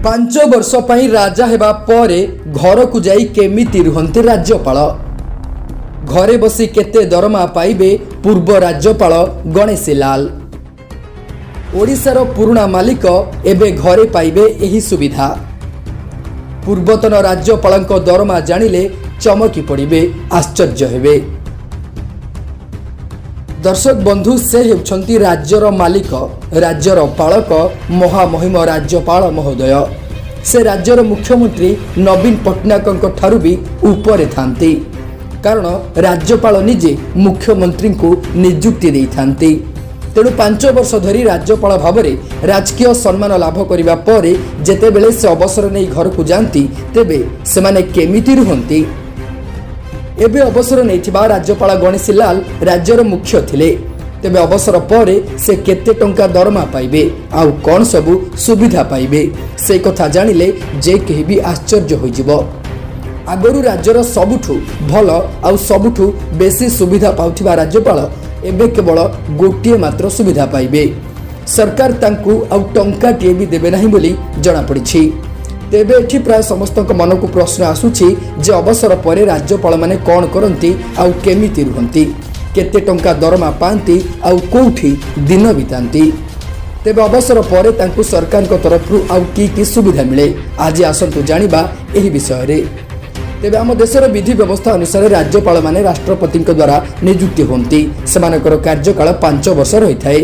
5 वर्ष पई राजा हेबा परे घर को जाई केमिति रुहंते राज्यपाल। घरे बसी केते दरमा पाइबे पूर्व राज्यपाल गणेश लाल। ओडिशार पुराना मालिक एबे घरे पाइबे एही सुविधा। पूर्वतन राज्यपालक दरमा जानिले चमकी पड़िबे, आश्चर्य हेबे। दर्शक बंधु से हेउछंती राज्यर मालिक, राज्यर पालक महामहिम राज्यपाल महोदय। से राज्यर मुख्यमंत्री नवीन पट्टनायक ठारू भी ऊपर थांती, कारण राज्यपाल निजे मुख्यमंत्री को नियुक्ति दे थांती। तेणु 5 वर्ष धरी राज्यपाल भाव में राजकीय सम्मान लाभ करिबा परे जेतेबेले से अवसर नहीं घर को जाती, तेबे सेमाने केमिति रुहंती। एबे अवसर नहीं राज्यपाल गणेश लाल राज्यर मुख्य थिले, तेबे अवसर परे से केते टंका दरमा पाइबे, आउ कौन सबु सुविधा पाइबे, से कथा जानिले जे केही भी आश्चर्य होइजिबो। आगरु राज्यर सबुठु भल आउ सबुठु बेसी सुविधा पाउथिबा राज्यपाल एबे केवल गोटिए मात्र सुविधा पाइबे। सरकार तांकु आउ टंकाटिए भी देबे नाही बोली जणा पड़िछि। तेबे एठी प्राय समस्त मन को प्रश्न आसुछि जे अवसर परे राज्यपाल माने कौन करंती आउ केमिति रुहंती, केते टंका दरमा पांती आउ कोठी दिन बितांती। तेबे अवसर परे तांकु सरकार को तरफरु आउ की सुविधा मिले, आज आसंतु जानिबा एही विषय रे। तेबे आम देशर विधि व्यवस्था अनुसार राज्यपाल माने राष्ट्रपति द्वारा नियुक्ति होती। सेमानकर कार्यकाल 5 वर्ष रही थाए।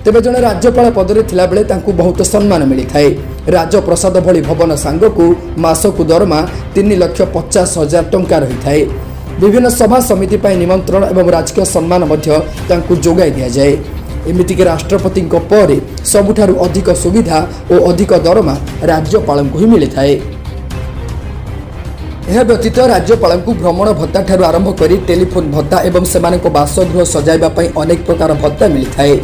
तेबे जने राज्यपाल पदरे थिला बेले तांकु बहुत सम्मान मिली थाए। राजप्रसाद भली भवन सांगकु मासकु दरमा 3,50,000 टंका रही थाए। विभिन्न सभा समिति पाई निमंत्रण एवं राजकीय सम्मान मध्य तांकु जोगाई दिया जाए। एमिति के राष्ट्रपति परे सबुठारु अधिक सुविधा और अधिक दरमा राज्यपाल को ही मिली थाए। यह व्यतीत राज्यपाल को भ्रमण भत्ता ठारू आरंभ करी टेलीफोन भत्ता एवं सेमानक बासगृह सजाइबा पई अनेक प्रकार भत्ता मिली थाए।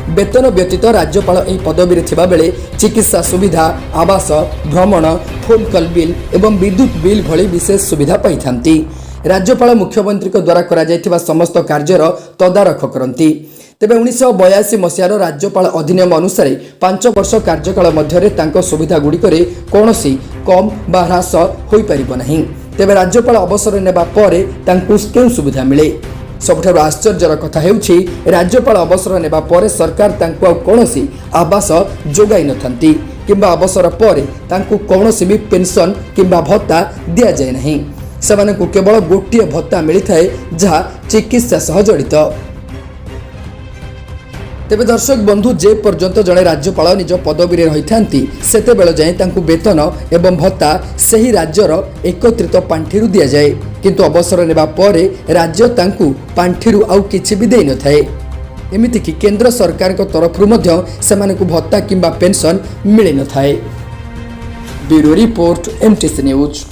वेतन व्यतीत राज्यपाल एही पदवी रे थिबा बेले चिकित्सा सुविधा, आवास, भ्रमण, फोन कॉल बिल एवं विद्युत बिल भली विशेष सुविधा पाई थांती। राज्यपाल मुख्यमंत्री द्वारा करा जायथिबा समस्त कार्यर तदारख करंती। तेबे 1982 मसीहार राज्यपाल अधिनियम अनुसार 5 वर्ष कार्यकाल मध्य तांको सुविधा गुड़िकरे कौनसी कम बा ह्रास होई परिबो नाही। तेबे राज्यपाल अवसर नेबा परे तांको केउ सुविधा मिले? सबठारु आश्चर्यर कथा हेउछि राज्यपाल अवसर नेबा परे सरकार तांको आ कौनसी आवास जोगाई नथंती, किंबा अवसर परे तांको कौनसी भी पेंशन किंबा भत्ता दिया जाय नाही। सेमानकु केवल गोटिए भत्ता मिली थाए, जहा चिकित्सा सह जड़ित। तेबे दर्शक बंधु, जे पर्यंत जड़े राज्यपाल निज पदवी रे रही थांती सेते बेल जाए तांकु वेतन एवं भत्ता सही राज्यर एकत्रित पांठिरु दिया जाए, किंतु अवसर नेबा परे राज्य तांकु पांठिरु आउ किछि भी देई न थाए। एमिति कि केंद्र सरकार को तरफरु मध्य सेमानकु भत्ता किंबा पेंशन मिले न थाए। Bureau report, MTC news.